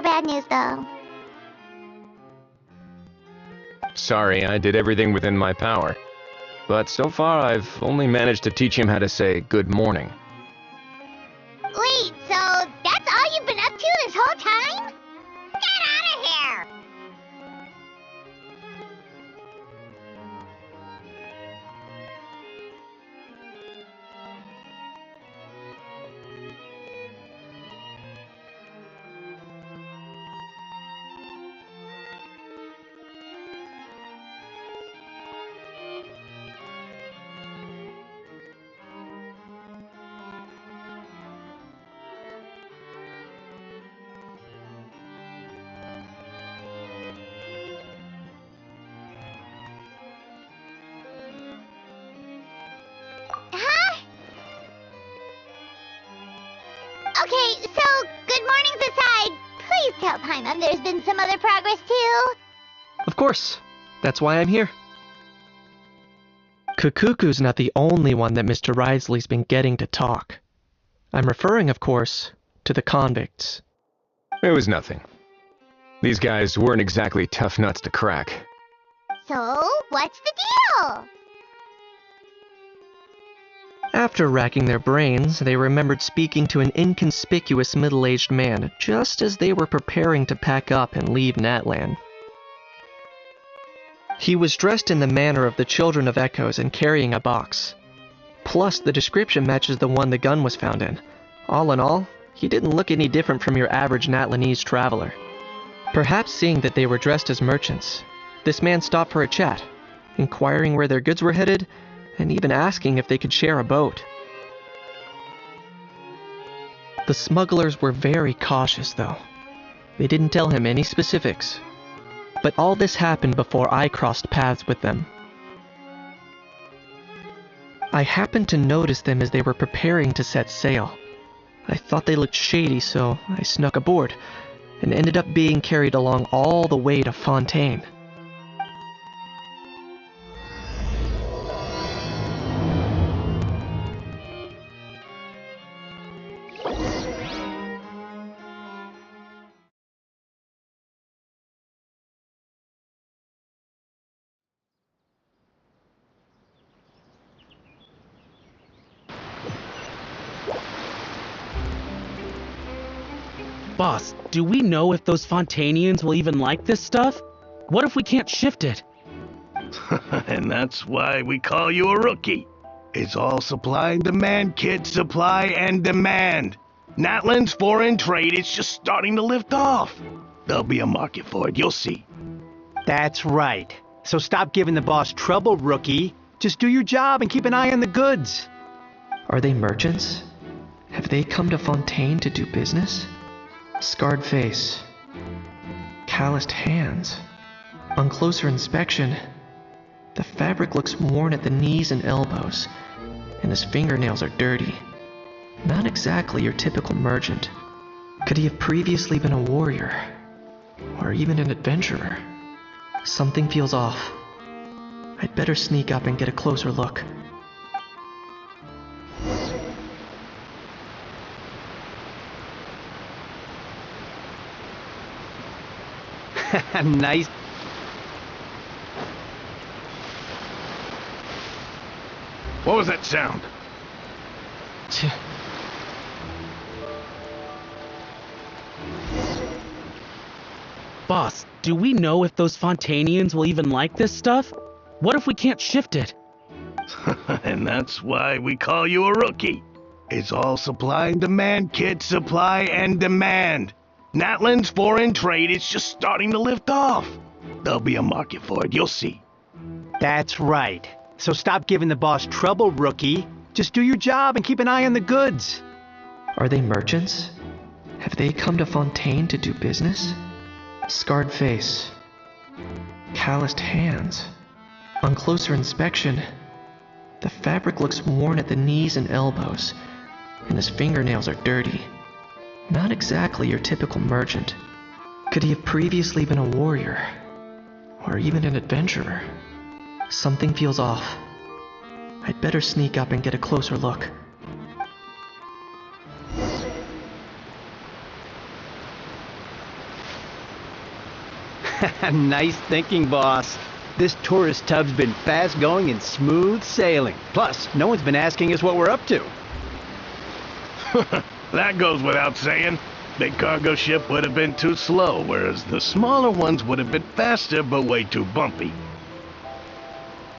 other bad news, though. Sorry, I did everything within my power. But so far, I've only managed to teach him how to say good morning. Wait, so that's all you've been up to this whole time? Get out of here! Okay, so good mornings aside, please tell Paimon there's been some other progress too. Of course. That's why I'm here. Kukuku's not the only one that Mr. Risley's been getting to talk. I'm referring, of course, to the convicts. It was nothing. These guys weren't exactly tough nuts to crack. So, what's the deal? After racking their brains, they remembered speaking to an inconspicuous middle-aged man just as they were preparing to pack up and leave Natlan. He was dressed in the manner of the Children of Echoes and carrying a box. Plus, the description matches the one the gun was found in. All in all, he didn't look any different from your average Natlanese traveler. Perhaps seeing that they were dressed as merchants, this man stopped for a chat, inquiring where their goods were headed, and even asking if they could share a boat. The smugglers were very cautious, though. They didn't tell him any specifics. But all this happened before I crossed paths with them. I happened to notice them as they were preparing to set sail. I thought they looked shady, so I snuck aboard, and ended up being carried along all the way to Fontaine. Boss, do we know if those Fontanians will even like this stuff? What if we can't shift it? And that's why we call you a rookie. It's all supply and demand, kid. Supply and demand. Natlan's foreign trade is just starting to lift off. There'll be a market for it, you'll see. That's right. So stop giving the boss trouble, rookie. Just do your job and keep an eye on the goods. Are they merchants? Have they come to Fontaine to do business? Scarred face. Calloused hands. On closer inspection, the fabric looks worn at the knees and elbows, and his fingernails are dirty. Not exactly your typical merchant. Could he have previously been a warrior? Or even an adventurer? Something feels off. I'd better sneak up and get a closer look. Nice. What was that sound? Boss, do we know if those Fontanians will even like this stuff? What if we can't shift it? And that's why we call you a rookie. It's all supply and demand, kid. Supply and demand. Natlan's foreign trade is just starting to lift off. There'll be a market for it, you'll see. That's right. So stop giving the boss trouble, rookie. Just do your job and keep an eye on the goods. Are they merchants? Have they come to Fontaine to do business? Scarred face. Calloused hands. On closer inspection, the fabric looks worn at the knees and elbows, and his fingernails are dirty. Not exactly your typical merchant. Could he have previously been a warrior? Or even an adventurer? Something feels off. I'd better sneak up and get a closer look. Nice thinking, boss. This tourist tub's been fast-going and smooth sailing. Plus, no one's been asking us what we're up to. That goes without saying. Big cargo ship would have been too slow, whereas the smaller ones would have been faster but way too bumpy.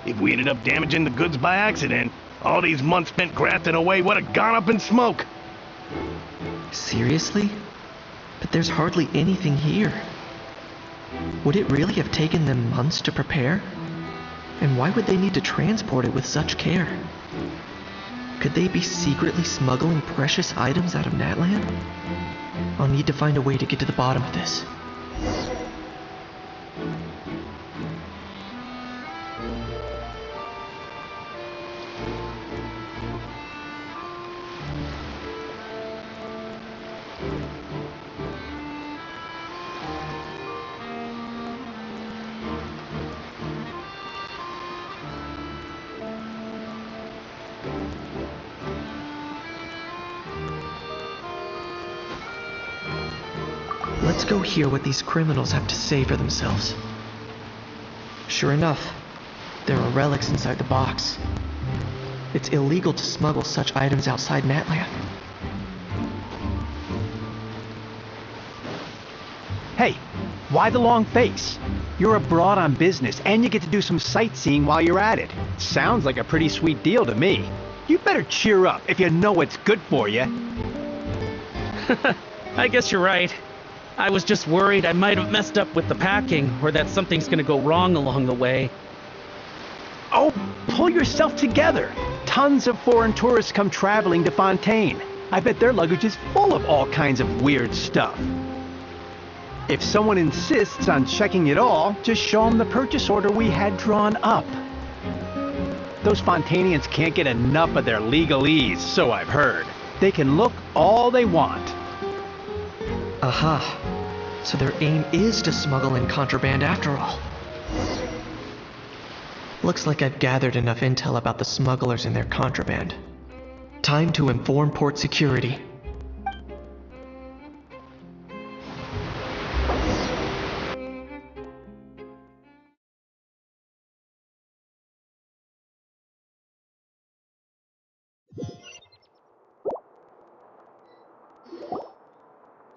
If we ended up damaging the goods by accident, all these months spent grafting away would have gone up in smoke. Seriously? But there's hardly anything here. Would it really have taken them months to prepare? And why would they need to transport it with such care? Could they be secretly smuggling precious items out of Natlan? I'll need to find a way to get to the bottom of this. Let's go hear what these criminals have to say for themselves. Sure enough, there are relics inside the box. It's illegal to smuggle such items outside Natlan. Hey, why the long face? You're abroad on business, and you get to do some sightseeing while you're at it. Sounds like a pretty sweet deal to me. You better cheer up if you know what's good for you. I guess you're right. I was just worried I might have messed up with the packing, or that something's gonna go wrong along the way. Oh, pull yourself together. Tons of foreign tourists come traveling to Fontaine. I bet their luggage is full of all kinds of weird stuff. If someone insists on checking it all, just show them the purchase order we had drawn up. Those Fontainians can't get enough of their legalese, so I've heard. They can look all they want. Aha. So their aim is to smuggle in contraband after all. Looks like I've gathered enough intel about the smugglers and their contraband. Time to inform port security.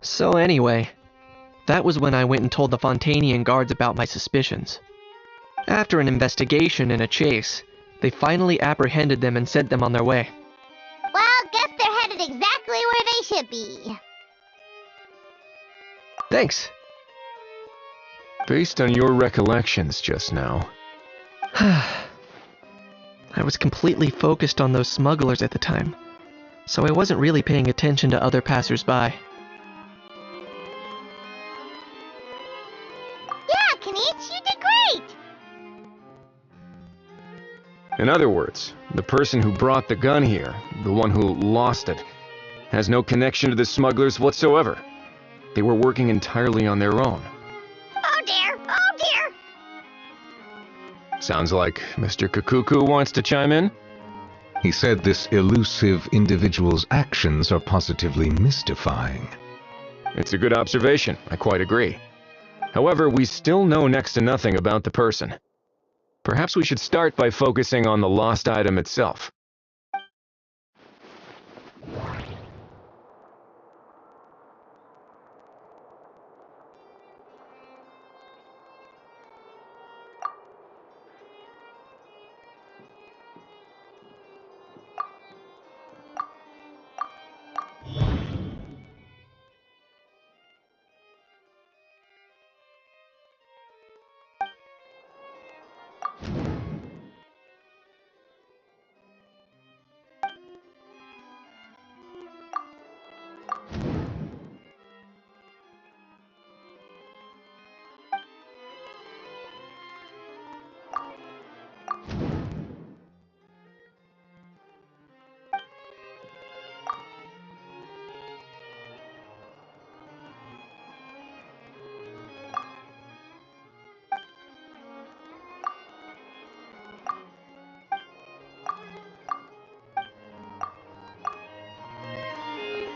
So anyway, that was when I went and told the Fontainian guards about my suspicions. After an investigation and a chase, they finally apprehended them and sent them on their way. Well, guess they're headed exactly where they should be. Thanks. Based on your recollections just now, I was completely focused on those smugglers at the time, so I wasn't really paying attention to other passers-by. Yeah, Kanish, you did great! in other words, the person who brought the gun here, the one who lost it, has no connection to the smugglers whatsoever. They were working entirely on their own. Oh dear, oh dear! Sounds like Mr. Kakuku wants to chime in? He said this elusive individual's actions are positively mystifying. It's a good observation, I quite agree. However, we still know next to nothing about the person. Perhaps we should start by focusing on the lost item itself.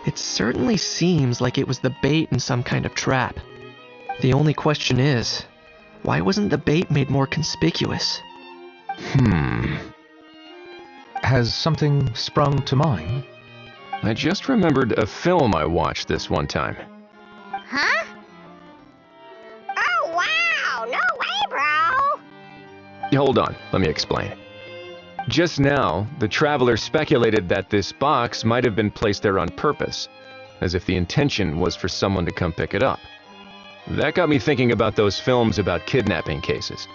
It certainly seems like it was the bait in some kind of trap. The only question is, Why wasn't the bait made more conspicuous? Has something sprung to mind? I just remembered a film I watched this one time. Huh? Oh, wow! No way, bro! Hold on, let me explain. Just now, the traveler speculated that this box might have been placed there on purpose, as if the intention was for someone to come pick it up. That got me thinking about those films about kidnapping cases.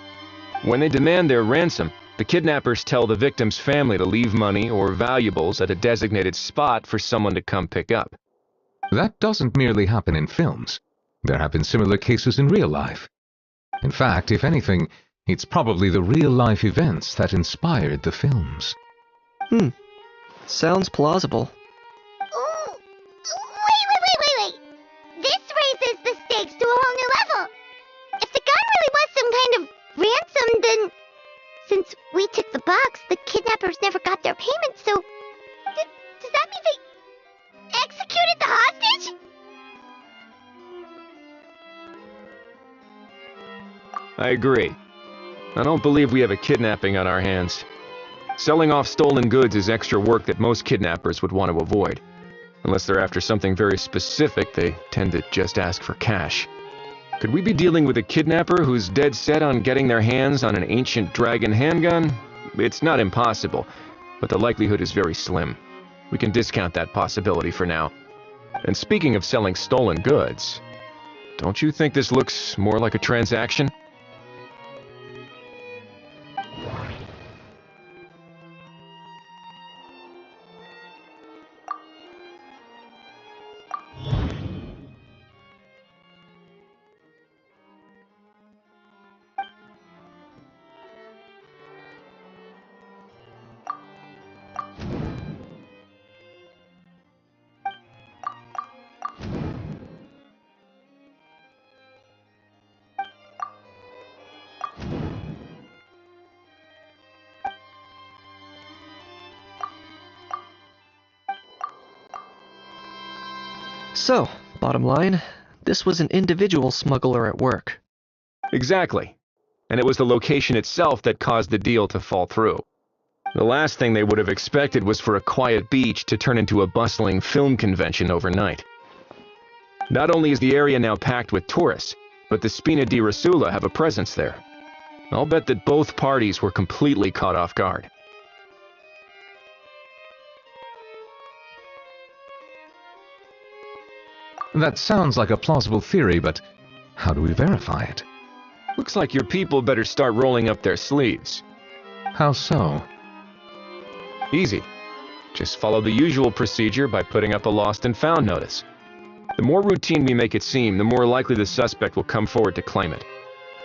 When they demand their ransom, the kidnappers tell the victim's family to leave money or valuables at a designated spot for someone to come pick up. That doesn't merely happen in films. There have been similar cases in real life. In fact, if anything, it's probably the real-life events that inspired the films. Sounds plausible. Ooh. Wait. This raises the stakes to a whole new level. If the gun really was some kind of ransom, then since we took the box, the kidnappers never got their payment, so does that mean they executed the hostage? I agree. I don't believe we have a kidnapping on our hands. Selling off stolen goods is extra work that most kidnappers would want to avoid. Unless they're after something very specific, they tend to just ask for cash. Could we be dealing with a kidnapper who's dead set on getting their hands on an ancient dragon handgun? It's not impossible, but the likelihood is very slim. We can discount that possibility for now. And speaking of selling stolen goods, don't you think this looks more like a transaction? So, bottom line, this was an individual smuggler at work. Exactly. And it was the location itself that caused the deal to fall through. The last thing they would have expected was for a quiet beach to turn into a bustling film convention overnight. Not only is the area now packed with tourists, but the Spina di Rosula have a presence there. I'll bet that both parties were completely caught off guard. That sounds like a plausible theory, but how do we verify it? Looks like your people better start rolling up their sleeves. How so? Easy. Just follow the usual procedure by putting up a lost and found notice. The more routine we make it seem, the more likely the suspect will come forward to claim it.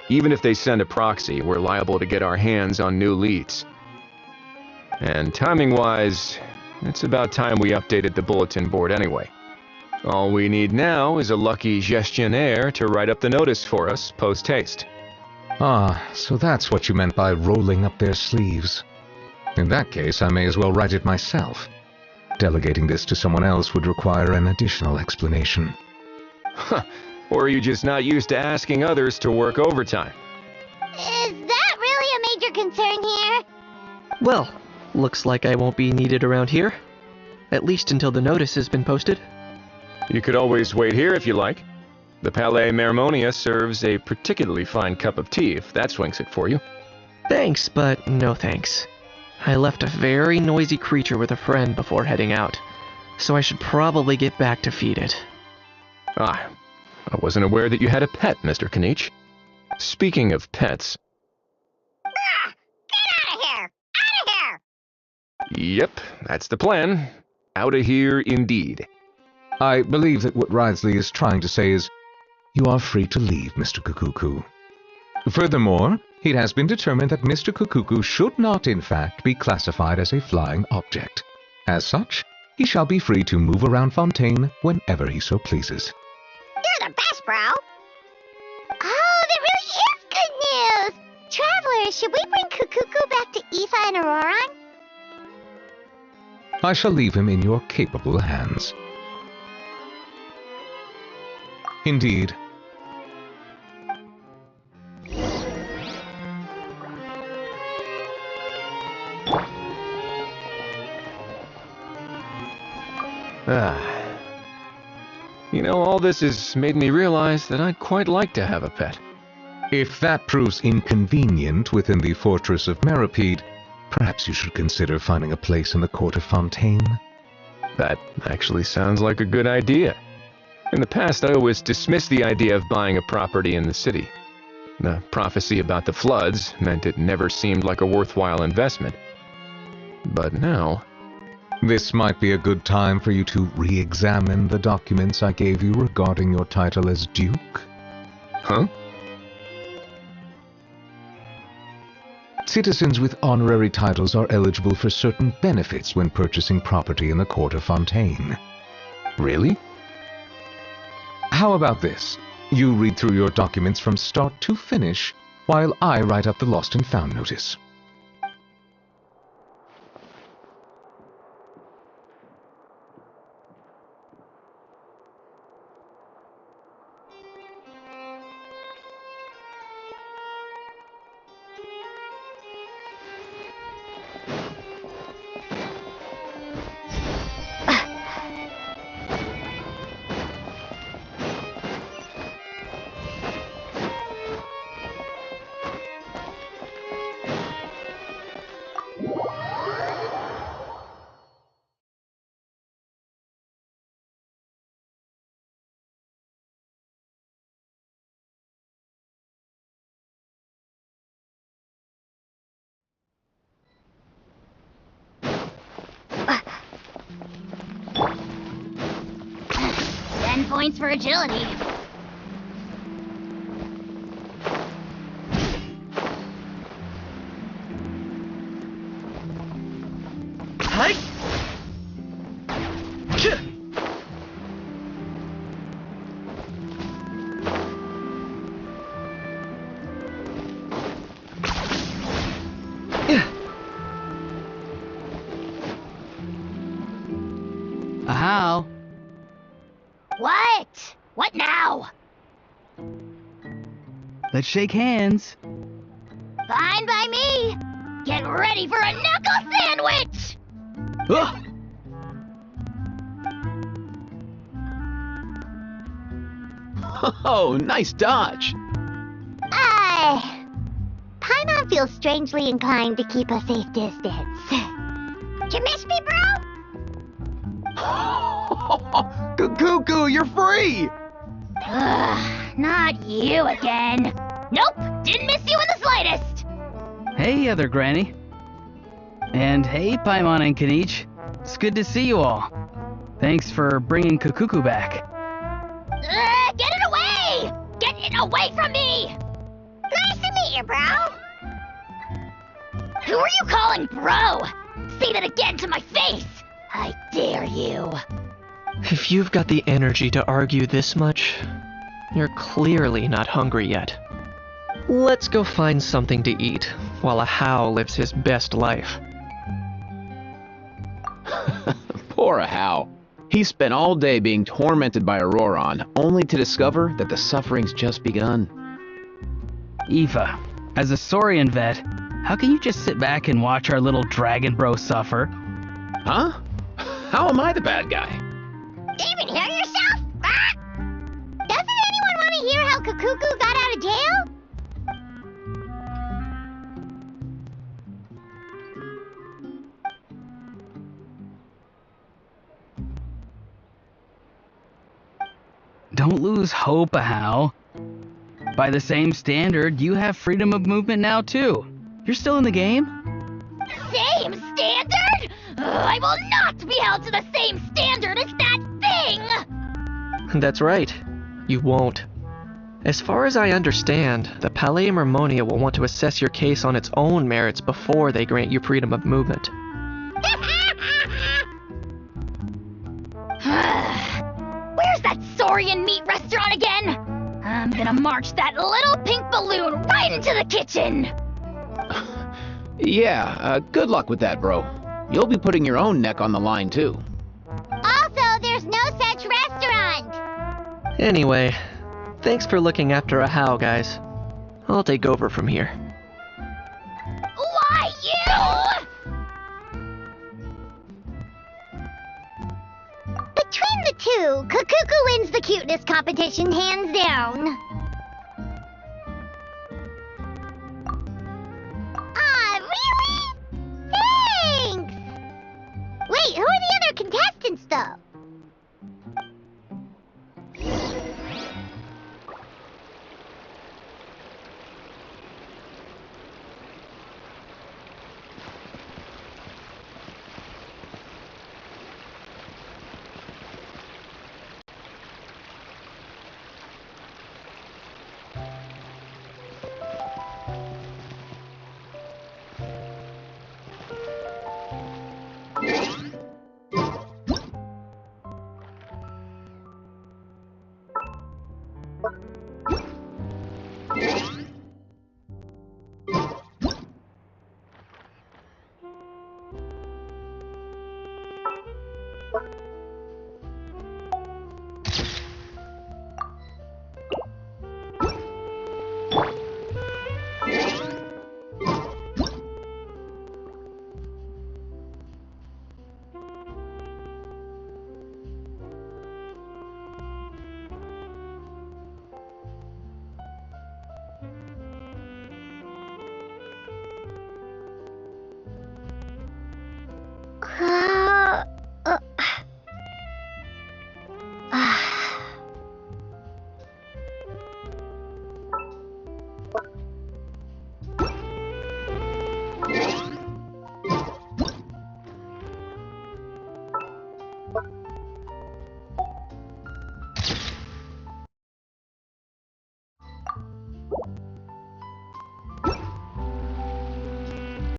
Even if they send a proxy, we're liable to get our hands on new leads. And timing-wise, it's about time we updated the bulletin board anyway. All we need now is a lucky gestionnaire to write up the notice for us post-haste. Ah, so that's what you meant by rolling up their sleeves. In that case, I may as well write it myself. Delegating this to someone else would require an additional explanation. Huh. Or are you just not used to asking others to work overtime? Is that really a major concern here? Well, looks like I won't be needed around here. At least until the notice has been posted. You could always wait here if you like. The Palais Mermonia serves a particularly fine cup of tea if that swings it for you. Thanks, but no thanks. I left a very noisy creature with a friend before heading out, so I should probably get back to feed it. Ah, I wasn't aware that you had a pet, Mr. Kanich. Speaking of pets... Get out of here! Out of here! Yep, that's the plan. Outta here indeed. I believe that what Risley is trying to say is, you are free to leave, Mr. Kukuku. Furthermore, it has been determined that Mr. Kukuku should not, in fact, be classified as a flying object. As such, he shall be free to move around Fontaine whenever he so pleases. You're the best, bro! Oh, that really is good news! Travelers, should we bring Kukuku back to Aoife and Auroran? I shall leave him in your capable hands. Indeed. Ah. You know, all this has made me realize that I'd quite like to have a pet. If that proves inconvenient within the fortress of Meripede, perhaps you should consider finding a place in the court of Fontaine. That actually sounds like a good idea. In the past, I always dismissed the idea of buying a property in the city. The prophecy about the floods meant it never seemed like a worthwhile investment. But now... This might be a good time for you to re-examine the documents I gave you regarding your title as Duke. Huh? Citizens with honorary titles are eligible for certain benefits when purchasing property in the court of Fontaine. Really? How about this? You read through your documents from start to finish, while I write up the lost and found notice. Points for agility. Hi. How? What? What now? Let's shake hands. Fine by me. Get ready for a knuckle sandwich! Ugh. Oh, nice dodge. Paimon feels strangely inclined to keep a safe distance. Did you miss me, bro? Cuckoo, you're free! Ugh, not you again. Nope, didn't miss you in the slightest. Hey, other granny. And hey, Paimon and Kanich. It's good to see you all. Thanks for bringing Kukuku back. Get it away! Get it away from me! Nice to meet you, bro. Who are you calling bro? Say that again to my face! I dare you. If you've got the energy to argue this much, you're clearly not hungry yet. Let's go find something to eat while a How lives his best life. Poor How. He spent all day being tormented by Auroron, only to discover that the suffering's just begun. Eva, as a Saurian vet, how can you just sit back and watch our little dragon bro suffer? Huh? How am I the bad guy? Even hear yourself? Ah! Doesn't anyone want to hear how Kukuku got out of jail? Don't lose hope, How. By the same standard, you have freedom of movement now too. You're still in the game? Same standard? I will not be held to the same standard as that thing! That's right. You won't. As far as I understand, the Palais Mermonia will want to assess your case on its own merits before they grant you freedom of movement. Where's that Saurian meat restaurant again? I'm gonna march that little pink balloon right into the kitchen! Yeah, good luck with that, bro. You'll be putting your own neck on the line, too. Also, there's no such restaurant! Anyway, thanks for looking after a How, guys. I'll take over from here. Why, you? The too. Kukuku wins the cuteness competition hands down. Ah, really? Thanks! Wait, who are the other contestants, though?